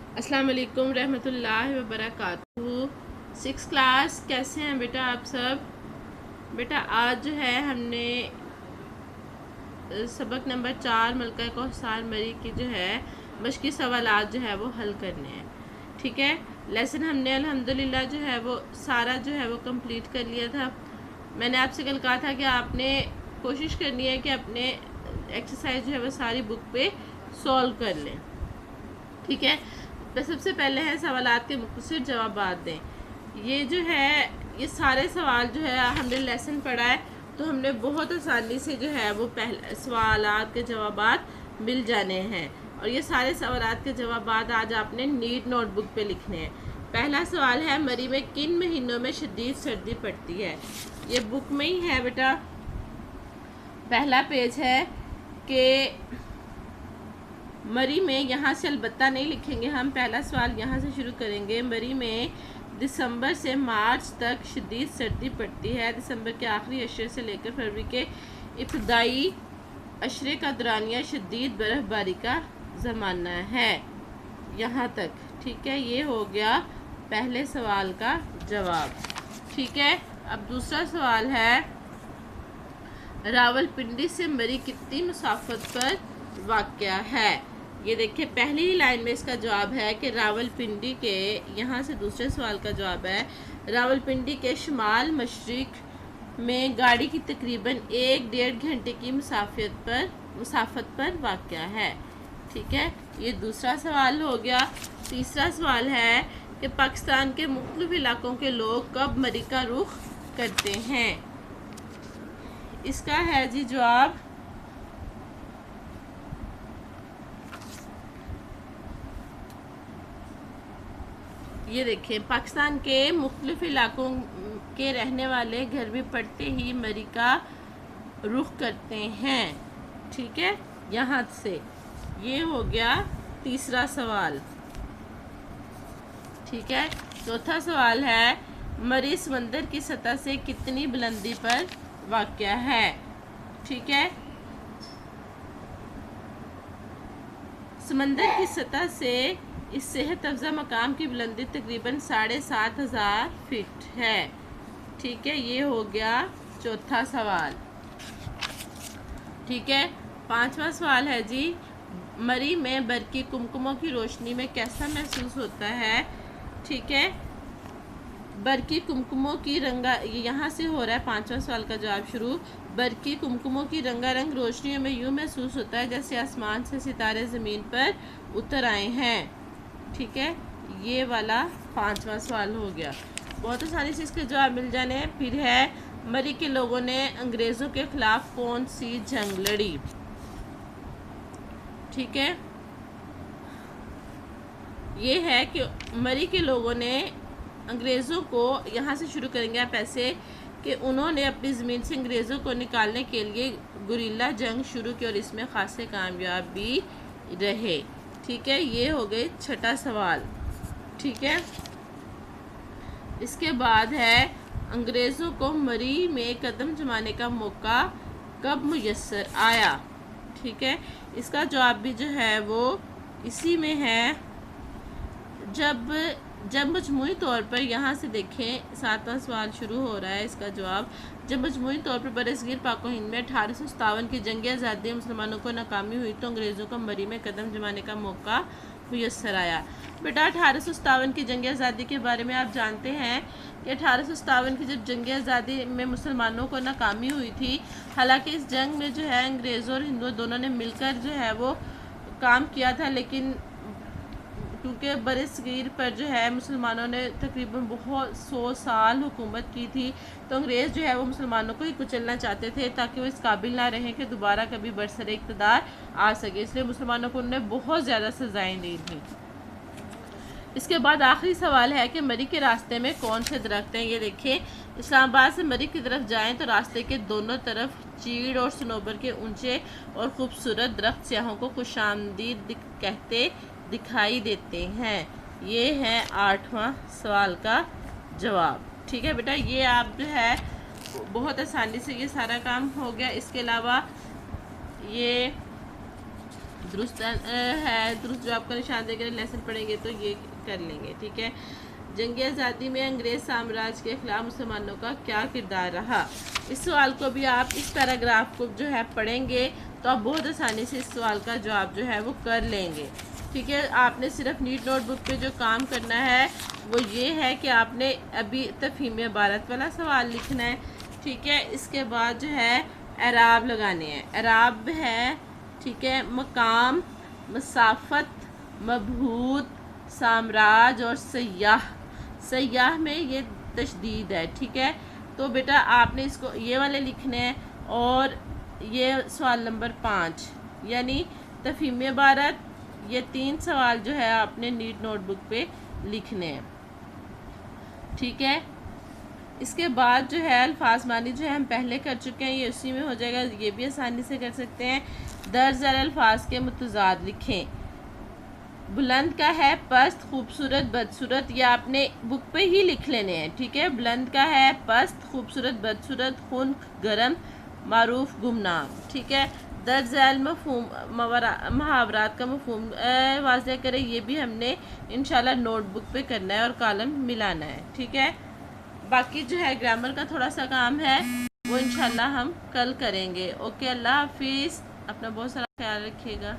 अस्सलाम वालेकुम रहमतुल्लाहि व बरकातहू। 6th क्लास, कैसे हैं बेटा आप सब? बेटा आज जो है हमने सबक नंबर 4 मलका कौसार मरी की जो है मशक़ी सवालात जो है वो हल करने हैं। ठीक है, लेसन हमने अल्हम्दुलिल्लाह जो है वो सारा जो है वो कंप्लीट कर लिया था। मैंने आपसे कल कहा था कि आपने कोशिश करनी है कि अपने एक्सरसाइज जो है वो सारी बुक पे सॉल्व कर लें। ठीक है, तो सबसे पहले है सवालात के मुख्तसर जवाबात दें। ये जो है ये सारे सवाल जो है हमने लेसन पढ़ा है, तो हमने बहुत आसानी से जो है वो पहले सवालात के जवाबात मिल जाने हैं। और ये सारे सवालात के जवाबात आज आपने नीट नोटबुक पे लिखने हैं। पहला सवाल है, मरी में किन महीनों में शदीद सर्दी पड़ती है? ये बुक में ही है बेटा, पहला पेज है कि मरी में, यहाँ से अलबत्ता नहीं लिखेंगे हम, पहला सवाल यहाँ से शुरू करेंगे। मरी में दिसंबर से मार्च तक शदीद सर्दी पड़ती है। दिसंबर के आखिरी अशरे से लेकर फरवरी के इब्तदाई अशरे का दौरानिया शदीद बर्फ़बारी का ज़माना है, यहाँ तक। ठीक है, ये हो गया पहले सवाल का जवाब। ठीक है, अब दूसरा सवाल है, रावलपिंडी से मरी कितनी मुसाफत पर वाक़या है? ये देखिए, पहली ही लाइन में इसका जवाब है कि रावलपिंडी के, यहाँ से दूसरे सवाल का जवाब है, रावलपिंडी के शुमाल मशरिक में गाड़ी की तकरीबन 1-1.5 घंटे की मुसाफत पर वाक़या है। ठीक है, ये दूसरा सवाल हो गया। तीसरा सवाल है कि पाकिस्तान के मुख्तलिफ इलाकों के लोग कब मरी का रुख करते हैं? इसका है जी जवाब, ये देखें, पाकिस्तान के मुख्तलिफ इलाकों के रहने वाले घर में पड़ते ही मरी का रुख करते हैं। ठीक है, यहाँ से ये हो गया तीसरा सवाल। ठीक है, चौथा सवाल है, मरी समंदर की सतह से कितनी बुलंदी पर वाक़या है? ठीक है, समंदर की सतह से इस सेहत अफ़ज़ा मकाम की बुलंदी तकरीबन 7,500 फीट है। ठीक है, ये हो गया चौथा सवाल। ठीक है, पांचवा सवाल है जी, मरी में बरकी कुमकुमों की रोशनी में कैसा महसूस होता है? ठीक है, बरकी कुमकुमों की रंगा, यहाँ से हो रहा है पांचवा सवाल का जवाब शुरू। बरकी कुमकुमों की रंगारंग रोशनियों में यूँ महसूस होता है जैसे आसमान से सितारे ज़मीन पर उतर आए हैं। ठीक है, ये वाला पांचवा सवाल हो गया। बहुत आसानी से इसके जवाब मिल जाने हैं। फिर है, मरी के लोगों ने अंग्रेज़ों के ख़िलाफ़ कौन सी जंग लड़ी? ठीक है, ये है कि मरी के लोगों ने अंग्रेज़ों को, यहाँ से शुरू करेंगे आप ऐसे कि उन्होंने अपनी ज़मीन से अंग्रेज़ों को निकालने के लिए गुरिल्ला जंग शुरू की और इसमें खासे कामयाब भी रहे। ठीक है, ये हो गए छठा सवाल। ठीक है, इसके बाद है, अंग्रेज़ों को मरी में कदम जमाने का मौका कब मुयस्सर आया? ठीक है, इसका जवाब भी जो है वो इसी में है, जब मजमूई तौर पर, यहाँ से देखें 7वां सवाल शुरू हो रहा है। इसका जवाब, जब मजमूई तौर पर बरसगीर पाक व हिंद में 1857 की जंग आज़ादी मुसलमानों को नाकामी हुई तो अंग्रेज़ों को मरी में कदम जमाने का मौका मुयस्सर आया। बेटा 1857 की जंग आज़ादी के बारे में आप जानते हैं कि 1857 की जब जंग आज़ादी में मुसलमानों को नाकामी हुई थी, हालांकि इस जंग में जो है अंग्रेज़ों और हिंदुओं दोनों ने मिलकर जो है वो काम किया था, लेकिन क्योंकि बरसगीर पर जो है मुसलमानों ने तकरीबन बहुत 100 साल हुकूमत की थी, तो अंग्रेज़ जो है वो मुसलमानों को ही कुचलना चाहते थे ताकि वो इस काबिल ना रहें कि दोबारा कभी बरसरे इक़्तिदार आ सके। इसलिए मुसलमानों को उन्होंने बहुत ज़्यादा सज़ाएँ दी थी। इसके बाद आखिरी सवाल है कि मरी के रास्ते में कौन से दरख्त हैं? ये देखिए, इस्लामाबाद से मरी की तरफ जाएं तो रास्ते के दोनों तरफ चीड़ और सनोबर के ऊंचे और खूबसूरत दरख्त सियाहों को खुशामदीद कहते दिखाई देते हैं। ये है 8वां सवाल का जवाब। ठीक है बेटा, ये आप जो है बहुत आसानी से ये सारा काम हो गया। इसके अलावा ये दुरुस्त है, दुरुस्त जो आपका निशान देकर लेसन पढ़ेंगे तो ये कर लेंगे। ठीक है, जंग आज़ादी में अंग्रेज़ साम्राज्य के खिलाफ मुसलमानों का क्या किरदार रहा। इस सवाल को भी आप इस पैराग्राफ को जो है पढ़ेंगे तो आप बहुत आसानी से इस सवाल का जवाब जो है वो कर लेंगे। ठीक है, आपने सिर्फ नीट नोटबुक पे जो काम करना है वो ये है कि आपने अभी तफहीम इबारत वाला सवाल लिखना है। ठीक है, इसके बाद जो है एराब लगाने हैं। एराब है, ठीक है, मकाम, मसाफत, मबहूत, साम्राज्य और सयाह। सयाह में ये तशदीद है। ठीक है, तो बेटा आपने इसको ये वाले लिखने हैं। और ये सवाल नंबर 5 यानी तफहीम इबारत, ये 3 सवाल जो है आपने नीट नोटबुक पे लिखने हैं। ठीक है, इसके बाद जो है अल्फाज मानी जो है हम पहले कर चुके हैं, ये उसी में हो जाएगा, ये भी आसानी से कर सकते हैं। दर्ज अल्फाज के मुतज़ाद लिखें। बुलंद का है पस्त, खूबसूरत, बदसूरत, ये आपने बुक पे ही लिख लेने हैं। ठीक है, बुलंद का है पस्त, खूबसूरत, बदसूरत, खुन्क, गरम, मारूफ, गुमनाम। ठीक है, दर्ज मफहूम मुहावरात का मफहूम वाज़ेह करें, ये भी हमने इंशाल्लाह नोटबुक पे करना है और कॉलम मिलाना है। ठीक है, बाकी जो है ग्रामर का थोड़ा सा काम है वो इंशाल्लाह हम कल करेंगे। ओके, अल्लाह हाफिज़, अपना बहुत सारा ख्याल रखिएगा।